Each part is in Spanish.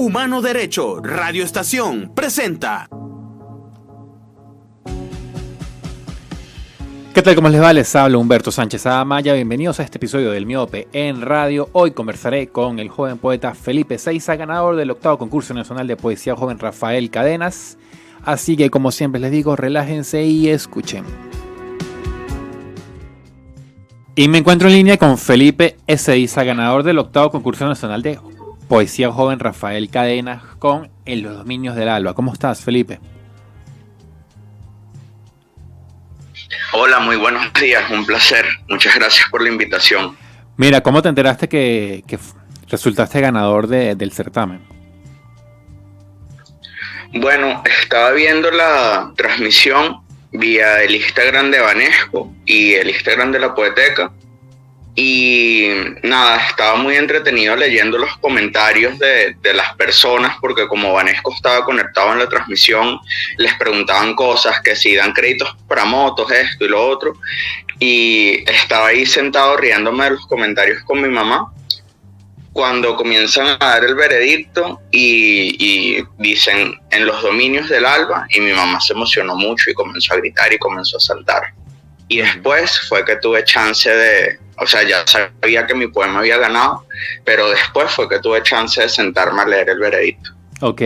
Humano Derecho Radio Estación presenta. ¿Qué tal? ¿Cómo les va? Les habla Humberto Sánchez Amaya. Bienvenidos a este episodio del Miope en Radio. Hoy conversaré con el joven poeta Felipe Seiza, ganador del 8º concurso nacional de poesía joven Rafael Cadenas. Así que, como siempre les digo, relájense y escuchen. Y me encuentro en línea con Felipe Seiza, ganador del 8º concurso nacional de poesía joven Rafael Cadenas con En los dominios del alba. ¿Cómo estás, Felipe? Hola, muy buenos días, un placer. Muchas gracias por la invitación. Mira, ¿cómo te enteraste que resultaste ganador del certamen? Bueno, estaba viendo la transmisión vía el Instagram de Banesco y el Instagram de la Poeteca. Y nada, estaba muy entretenido leyendo los comentarios de las personas, porque como Banesco estaba conectado en la transmisión, les preguntaban cosas, que si dan créditos para motos, esto y lo otro. Y estaba ahí sentado riéndome de los comentarios con mi mamá, cuando comienzan a dar el veredicto y dicen En los dominios del alba, y mi mamá se emocionó mucho y comenzó a gritar y comenzó a saltar. Y después fue que tuve chance ya sabía que mi poema había ganado, pero después fue que tuve chance de sentarme a leer el veredicto. Ok,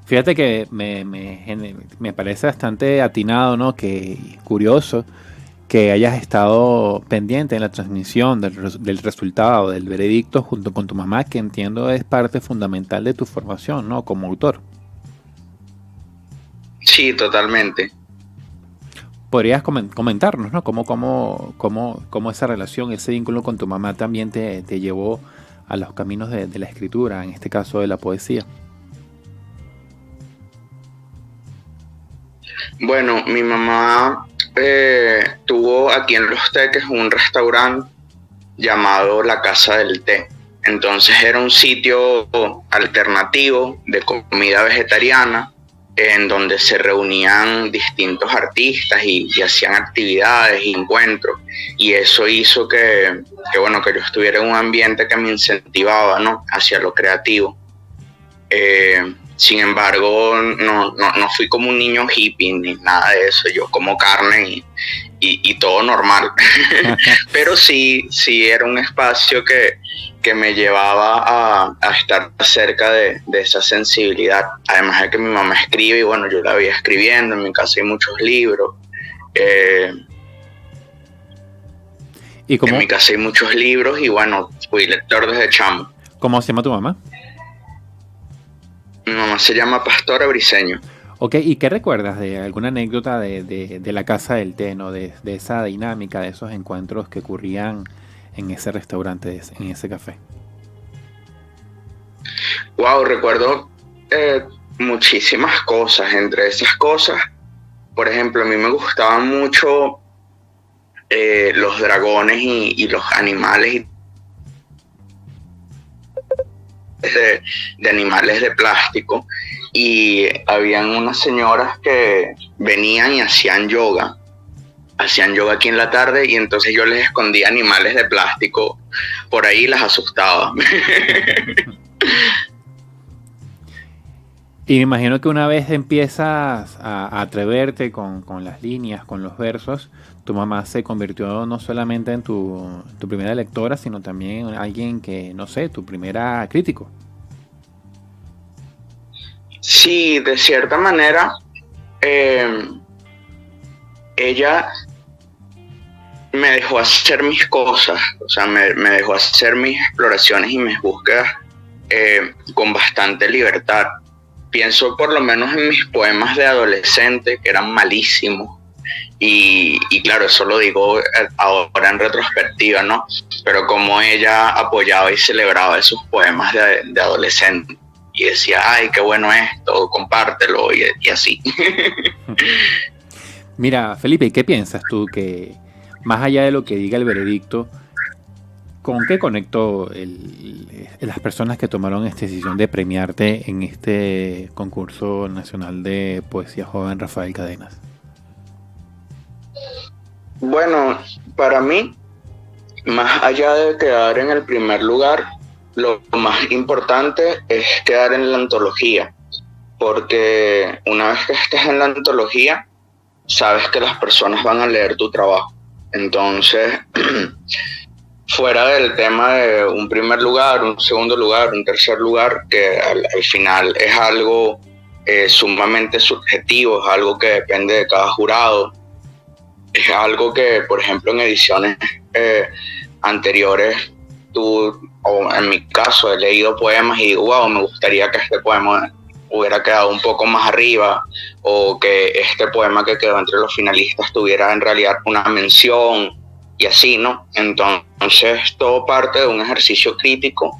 fíjate que me parece bastante atinado, ¿no? Que curioso que hayas estado pendiente en la transmisión del resultado del veredicto junto con tu mamá, que entiendo es parte fundamental de tu formación, ¿no? Como autor. Sí, totalmente. ¿Podrías comentarnos, ¿no? Cómo esa relación, ese vínculo con tu mamá también te llevó a los caminos de la escritura, en este caso de la poesía? Bueno, mi mamá tuvo aquí en Los Teques un restaurante llamado La Casa del Té. Entonces era un sitio alternativo de comida vegetariana, en donde se reunían distintos artistas y hacían actividades y encuentros, y eso hizo que yo estuviera en un ambiente que me incentivaba, ¿no?, hacia lo creativo. Sin embargo, no fui como un niño hippie ni nada de eso. Yo como carne y todo normal. Pero sí era un espacio que me llevaba a estar cerca de esa sensibilidad. Además de que mi mamá escribe y bueno, yo la veía escribiendo. En mi casa hay muchos libros. En mi casa hay muchos libros y bueno, fui lector desde chamo. ¿Cómo se llama tu mamá? Mi mamá se llama Pastora Briceño. Ok, ¿y qué recuerdas de alguna anécdota de la Casa del Té, ¿no? De esa dinámica, de esos encuentros que ocurrían en ese restaurante, en ese café? Wow, recuerdo muchísimas cosas. Entre esas cosas, por ejemplo, a mí me gustaban mucho los dragones y los animales de animales de plástico, y habían unas señoras que venían y hacían yoga aquí en la tarde, y entonces yo les escondía animales de plástico por ahí y las asustaba. Y me imagino que una vez empiezas a atreverte con las líneas, con los versos, tu mamá se convirtió no solamente en tu primera lectora, sino también en alguien que, no sé, tu primera crítico. Sí, de cierta manera, ella me dejó hacer mis cosas, o sea, me dejó hacer mis exploraciones y mis búsquedas con bastante libertad. Pienso por lo menos en mis poemas de adolescente, que eran malísimos, y claro, eso lo digo ahora en retrospectiva, ¿no? Pero como ella apoyaba y celebraba esos poemas de adolescente, y decía, ay, qué bueno esto, compártelo, y así. Mira, Felipe, ¿qué piensas tú que, más allá de lo que diga el veredicto, con qué conectó las personas que tomaron esta decisión de premiarte en este concurso nacional de poesía joven Rafael Cadenas? Bueno, para mí, más allá de quedar en el primer lugar, lo más importante es quedar en la antología, porque una vez que estés en la antología, sabes que las personas van a leer tu trabajo. Entonces, fuera del tema de un primer lugar, un segundo lugar, un tercer lugar, que al final es algo sumamente subjetivo, es algo que depende de cada jurado, es algo que, por ejemplo, en ediciones anteriores, o en mi caso, he leído poemas y digo, wow, me gustaría que este poema hubiera quedado un poco más arriba, o que este poema que quedó entre los finalistas tuviera en realidad una mención, y así, ¿no? Entonces, todo parte de un ejercicio crítico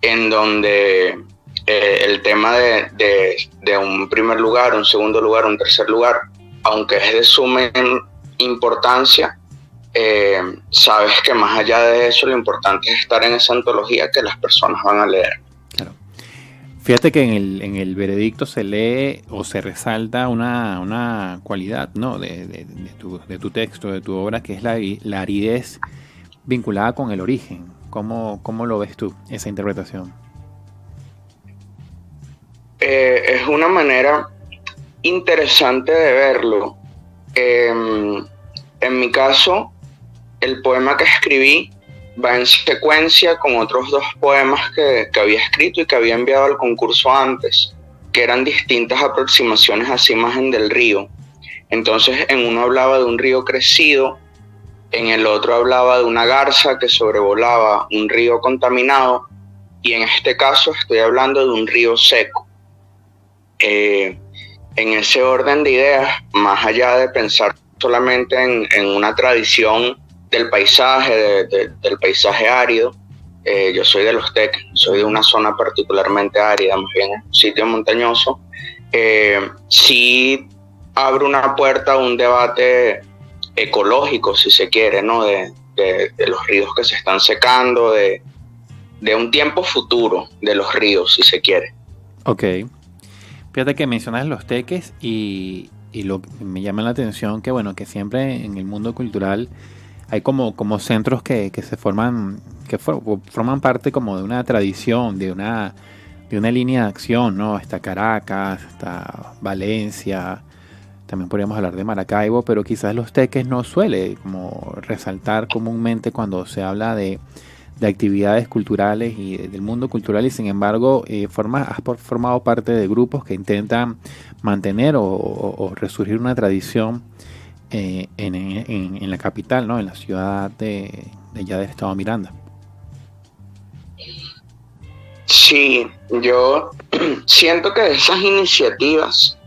en donde el tema de un primer lugar, un segundo lugar, un tercer lugar, aunque es de suma importancia, sabes que más allá de eso, lo importante es estar en esa antología que las personas van a leer. Claro. Fíjate que en el veredicto se lee o se resalta una cualidad, ¿no? de tu texto, de tu obra, que es la aridez vinculada con el origen. ¿Cómo lo ves tú, esa interpretación? Es una manera interesante de verlo. En mi caso, el poema que escribí va en secuencia con otros dos poemas que había escrito y que había enviado al concurso antes, que eran distintas aproximaciones a esa imagen del río. Entonces, en uno hablaba de un río crecido, en el otro hablaba de una garza que sobrevolaba un río contaminado, y en este caso estoy hablando de un río seco. En ese orden de ideas, más allá de pensar solamente en una tradición del paisaje, del paisaje árido, yo soy de Los Teques, soy de una zona particularmente árida, más bien un sitio montañoso, sí abre una puerta a un debate ecológico, si se quiere, ¿no? De los ríos que se están secando, de un tiempo futuro de los ríos, si se quiere. Ok. Fíjate que mencionas Los Teques y me llama la atención que, bueno, que siempre en el mundo cultural hay como centros que se forman, forman parte como de una tradición, de una línea de acción, ¿no? Está Caracas, está Valencia, también podríamos hablar de Maracaibo, pero quizás Los Teques no suele como resaltar comúnmente cuando se habla de actividades culturales y del mundo cultural, y sin embargo has formado parte de grupos que intentan mantener o resurgir una tradición en la capital, ¿no? En la ciudad de allá del estado Miranda. Sí, yo siento que esas iniciativas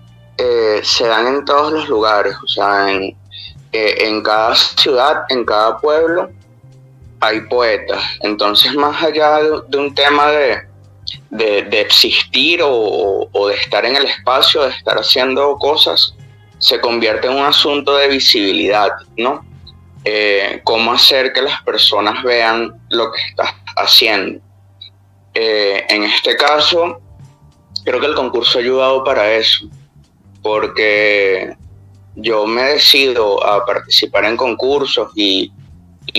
se dan en todos los lugares, o sea, en cada ciudad, en cada pueblo hay poetas. Entonces, más allá de un tema de existir o de estar en el espacio, de estar haciendo cosas, se convierte en un asunto de visibilidad, ¿no? Cómo hacer que las personas vean lo que estás haciendo. En este caso, creo que el concurso ha ayudado para eso, porque yo me decido a participar en concursos y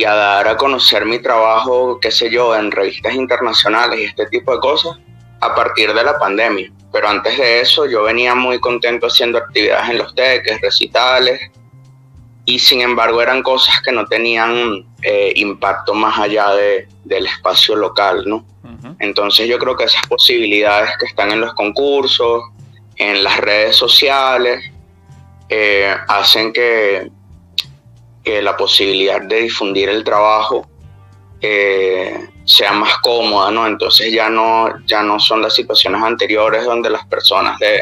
a dar a conocer mi trabajo, qué sé yo, en revistas internacionales y este tipo de cosas a partir de la pandemia. Pero antes de eso yo venía muy contento haciendo actividades en Los Teques, recitales, y sin embargo eran cosas que no tenían impacto más allá del espacio local, ¿no? Uh-huh. Entonces yo creo que esas posibilidades que están en los concursos, en las redes sociales, hacen que la posibilidad de difundir el trabajo sea más cómoda, ¿no? Entonces ya no son las situaciones anteriores donde las personas de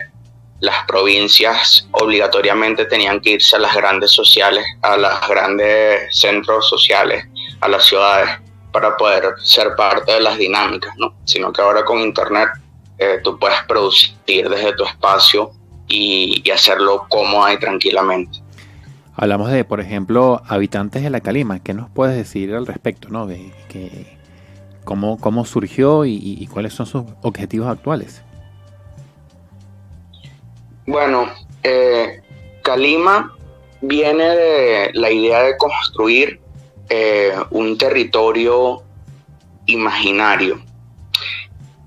las provincias obligatoriamente tenían que irse a las grandes sociales, a los grandes centros sociales, a las ciudades, para poder ser parte de las dinámicas, ¿no? Sino que ahora con internet tú puedes producir desde tu espacio y hacerlo cómoda y tranquilamente. Hablamos de, por ejemplo, Habitantes de la Calima. ¿Qué nos puedes decir al respecto, ¿no? ¿Cómo surgió y cuáles son sus objetivos actuales? Bueno, Calima viene de la idea de construir un territorio imaginario.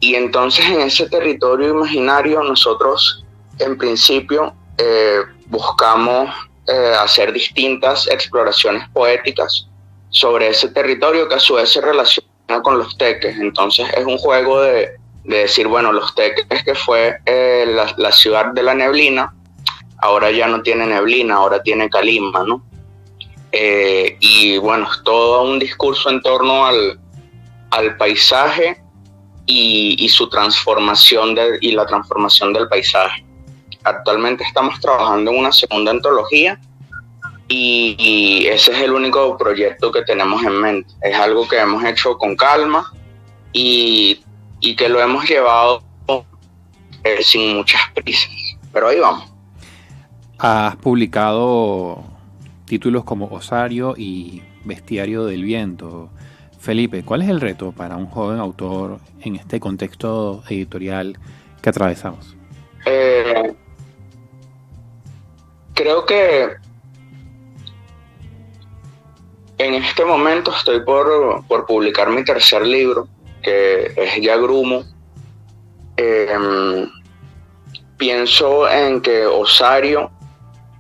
Y entonces en ese territorio imaginario nosotros en principio buscamos hacer distintas exploraciones poéticas sobre ese territorio que a su vez se relaciona con los teques. Entonces es un juego de decir, bueno, los teques, que fue la ciudad de la neblina, ahora ya no tiene neblina, ahora tiene calima, ¿no? Y bueno, es todo un discurso en torno al paisaje y su transformación y la transformación del paisaje. Actualmente estamos trabajando en una segunda antología y ese es el único proyecto que tenemos en mente. Es algo que hemos hecho con calma y que lo hemos llevado sin muchas prisas, pero ahí vamos. Has publicado títulos como Osario y Bestiario del Viento. Felipe, ¿cuál es el reto para un joven autor en este contexto editorial que atravesamos? Creo que en este momento estoy por publicar mi tercer libro, que es Ya Grumo. Pienso en que Osario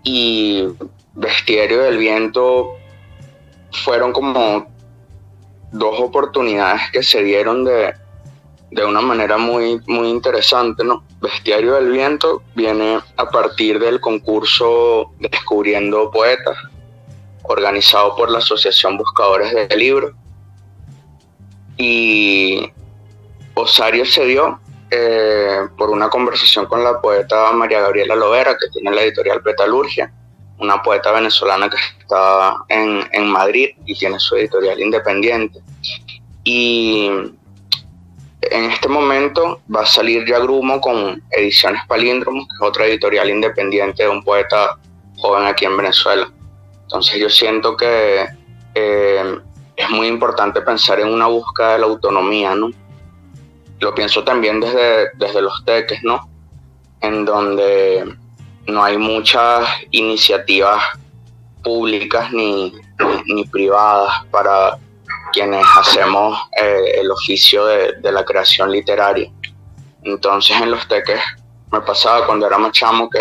y Bestiario del Viento fueron como dos oportunidades que se dieron de una manera muy, muy interesante, ¿no? Bestiario del Viento viene a partir del concurso Descubriendo Poetas, organizado por la Asociación Buscadores de Libros. Y Osario se dio por una conversación con la poeta María Gabriela Lovera, que tiene la editorial Petalurgia, una poeta venezolana que está en Madrid y tiene su editorial independiente. Y en este momento va a salir Ya Grumo con Ediciones Palíndromo, que es otra editorial independiente de un poeta joven aquí en Venezuela. Entonces yo siento que es muy importante pensar en una búsqueda de la autonomía, ¿no? Lo pienso también desde los teques, ¿no? En donde no hay muchas iniciativas públicas ni privadas para quienes hacemos el oficio de la creación literaria. Entonces en los teques me pasaba cuando era más chamo que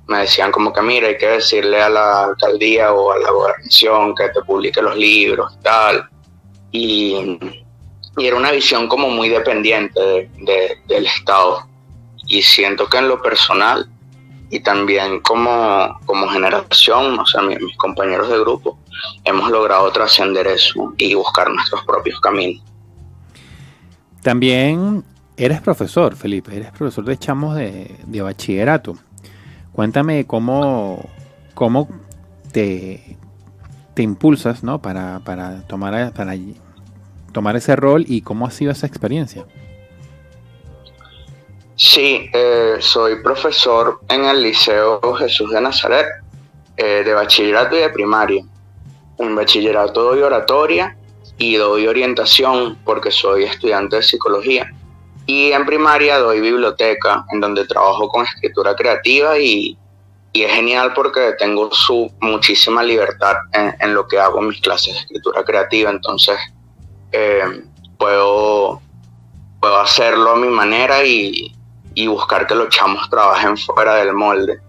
me decían como que mira, hay que decirle a la alcaldía o a la gobernación que te publique los libros y tal. Y era una visión como muy dependiente del Estado. Y siento que en lo personal y también como generación, o sea, mis compañeros de grupo, hemos logrado trascender eso y buscar nuestros propios caminos. También eres profesor, Felipe, eres profesor de chamos de bachillerato. Cuéntame cómo te impulsas, ¿no? para tomar ese rol y cómo ha sido esa experiencia. Sí, soy profesor en el Liceo Jesús de Nazaret, de bachillerato y de primaria. En bachillerato doy oratoria y doy orientación porque soy estudiante de psicología. Y en primaria doy biblioteca, en donde trabajo con escritura creativa y es genial porque tengo muchísima libertad en lo que hago en mis clases de escritura creativa. Entonces puedo hacerlo a mi manera y buscar que los chamos trabajen fuera del molde.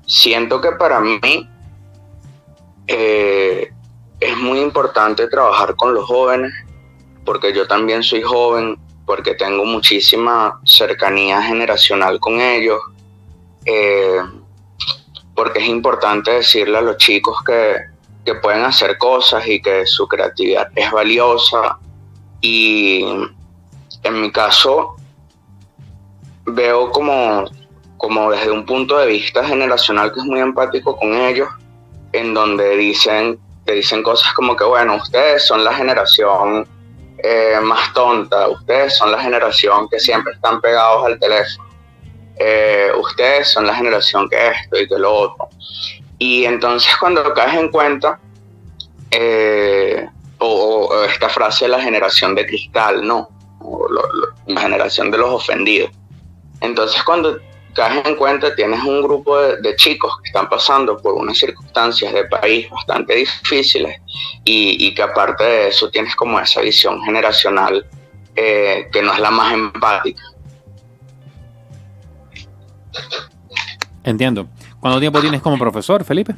Siento que para mí es muy importante trabajar con los jóvenes, porque yo también soy joven, porque tengo muchísima cercanía generacional con ellos, porque es importante decirle a los chicos que pueden hacer cosas y que su creatividad es valiosa. Y en mi caso veo como desde un punto de vista generacional que es muy empático con ellos, en donde te dicen cosas como que bueno, ustedes son la generación más tonta, ustedes son la generación que siempre están pegados al teléfono, ustedes son la generación que esto y que lo otro. Y entonces cuando caes en cuenta o esta frase de la generación de cristal, ¿no? La generación de los ofendidos. Entonces cuando caes en cuenta tienes un grupo de chicos que están pasando por unas circunstancias de país bastante difíciles y que aparte de eso tienes como esa visión generacional que no es la más empática. Entiendo. ¿Cuánto tiempo tienes como profesor, Felipe?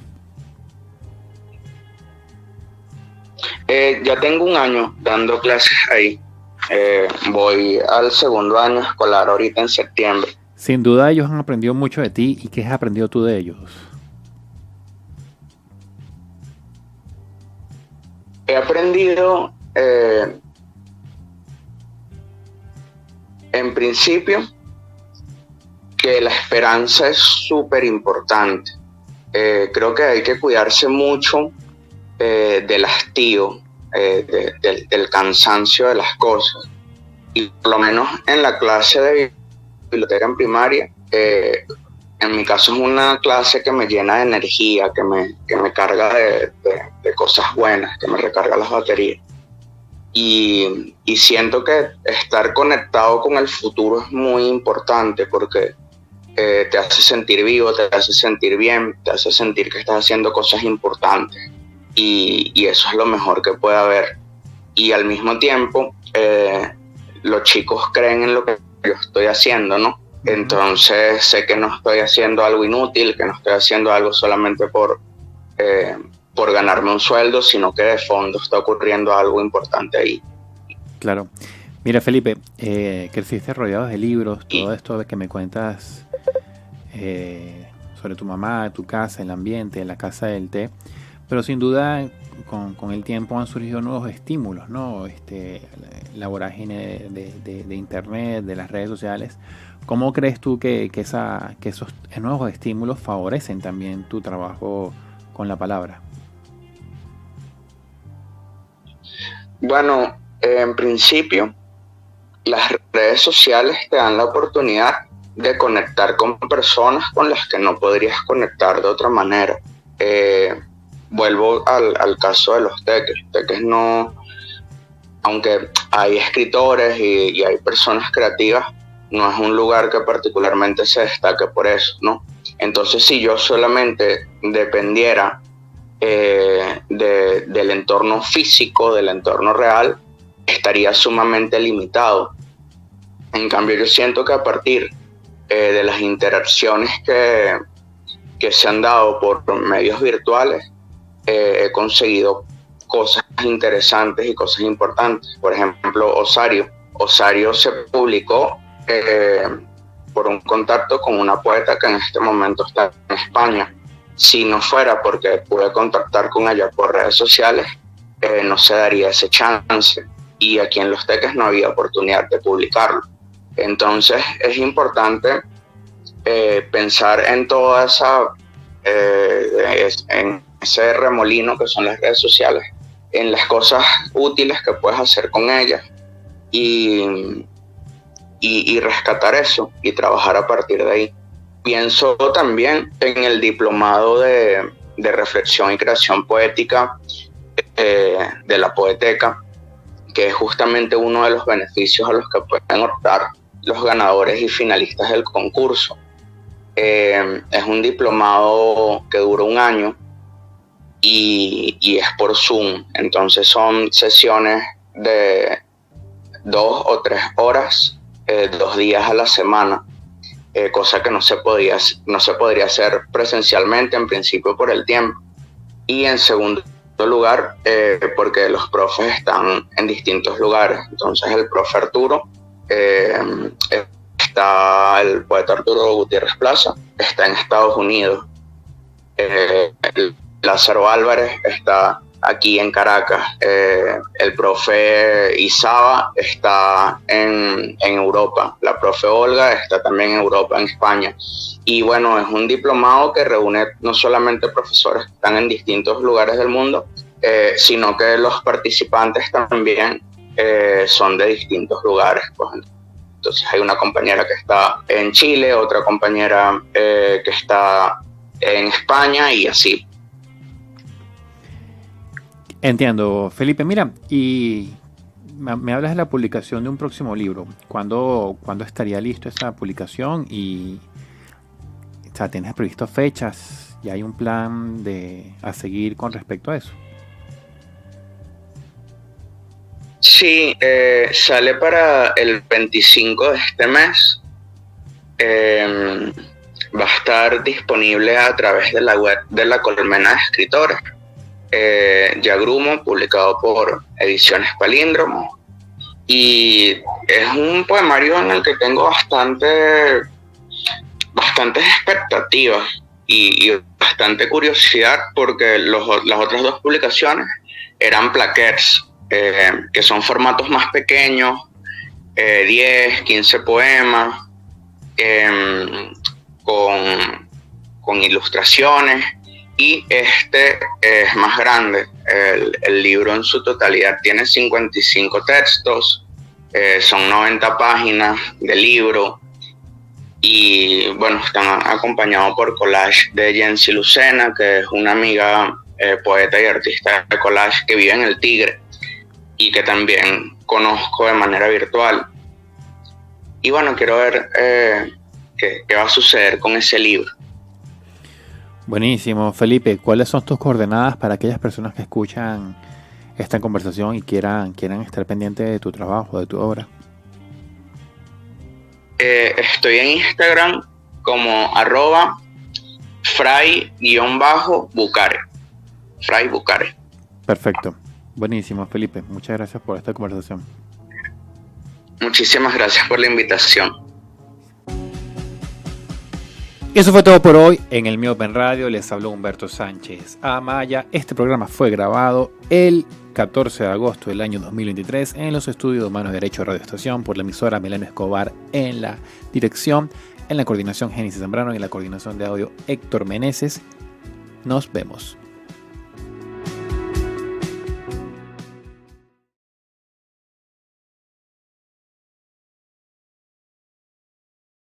Ya tengo un año dando clases ahí. Voy al segundo año escolar ahorita en septiembre. Sin duda ellos han aprendido mucho de ti. ¿Y qué has aprendido tú de ellos? He aprendido, en principio, que la esperanza es súper importante. Creo que hay que cuidarse mucho del hastío, del cansancio de las cosas. Y por lo menos en la clase de biblioteca en primaria, en mi caso es una clase que me llena de energía, que me carga de cosas buenas, que me recarga las baterías. Y siento que estar conectado con el futuro es muy importante porque te hace sentir vivo, te hace sentir bien, te hace sentir que estás haciendo cosas importantes. Y eso es lo mejor que puede haber. Y al mismo tiempo, los chicos creen en lo que yo estoy haciendo, ¿no? Entonces sé que no estoy haciendo algo inútil, que no estoy haciendo algo solamente por ganarme un sueldo, sino que de fondo está ocurriendo algo importante ahí. Claro. Mira, Felipe, creciste rodeado de libros, todo esto que me cuentas sobre tu mamá, tu casa, el ambiente, la casa del té, pero sin duda con el tiempo han surgido nuevos estímulos, ¿no? La vorágine de internet, de las redes sociales. ¿Cómo crees tú que esos nuevos estímulos favorecen también tu trabajo con la palabra? Bueno, en principio, las redes sociales te dan la oportunidad de conectar con personas con las que no podrías conectar de otra manera. Vuelvo al caso de los teques. Teques no, aunque hay escritores y hay personas creativas, no es un lugar que particularmente se destaque por eso, ¿no? Entonces, si yo solamente dependiera del entorno físico, del entorno real, estaría sumamente limitado. En cambio, yo siento que a partir de las interacciones que se han dado por medios virtuales, he conseguido cosas interesantes y cosas importantes. Por ejemplo, Osario se publicó por un contacto con una poeta que en este momento está en España. Si no fuera porque pude contactar con ella por redes sociales, no se daría ese chance. Y aquí en Los Teques no había oportunidad de publicarlo. Entonces es importante pensar en toda esa, en ese remolino que son las redes sociales, en las cosas útiles que puedes hacer con ellas y rescatar eso y trabajar a partir de ahí. Pienso también en el diplomado de reflexión y creación poética de la Poeteca, que es justamente uno de los beneficios a los que pueden optar los ganadores y finalistas del concurso. Es un diplomado que dura un año y es por Zoom, entonces son sesiones de 2 o 3 horas, 2 días a la semana, cosa que no se podría hacer presencialmente en principio por el tiempo, y en segundo lugar porque los profes están en distintos lugares. Entonces el profe Arturo, está el poeta Arturo Gutiérrez Plaza, está en Estados Unidos. Lázaro Álvarez está aquí en Caracas. El profe Isaba está en Europa. La profe Olga está también en Europa, en España. Y bueno, es un diplomado que reúne no solamente profesores que están en distintos lugares del mundo, sino que los participantes también son de distintos lugares. Pues, entonces hay una compañera que está en Chile, otra compañera que está en España y así. Entiendo, Felipe. Mira, y me hablas de la publicación de un próximo libro. ¿Cuándo estaría listo esa publicación? Y, o sea, ¿tienes previsto fechas? ¿Y hay un plan a seguir con respecto a eso? Sí, sale para el 25 de este mes. Va a estar disponible a través de la web de La Colmena de Escritores. Yagrumo, publicado por Ediciones Palíndromo. Y es un poemario en el que tengo bastantes expectativas y bastante curiosidad, porque las otras dos publicaciones eran plaquettes, que son formatos más pequeños, 10, 15 poemas, con ilustraciones, y este es más grande. El libro en su totalidad tiene 55 textos, son 90 páginas de libro, y bueno, están acompañados por collage de Jensi Lucena, que es una amiga poeta y artista de collage que vive en El Tigre y que también conozco de manera virtual. Y bueno, quiero ver qué va a suceder con ese libro. Buenísimo. Felipe, ¿cuáles son tus coordenadas para aquellas personas que escuchan esta conversación y quieran estar pendientes de tu trabajo, de tu obra? Estoy en Instagram como @fray_bucare. Fray Bucare. Perfecto. Buenísimo, Felipe. Muchas gracias por esta conversación. Muchísimas gracias por la invitación. Eso fue todo por hoy en el Miopen Radio. Les habló Humberto Sánchez Amaya. Este programa fue grabado el 14 de agosto del año 2023 en los estudios de Humanos de Derecho Radio Estación por la emisora Melano Escobar en la dirección, en la coordinación Génesis Zambrano y en la coordinación de audio Héctor Meneses. Nos vemos.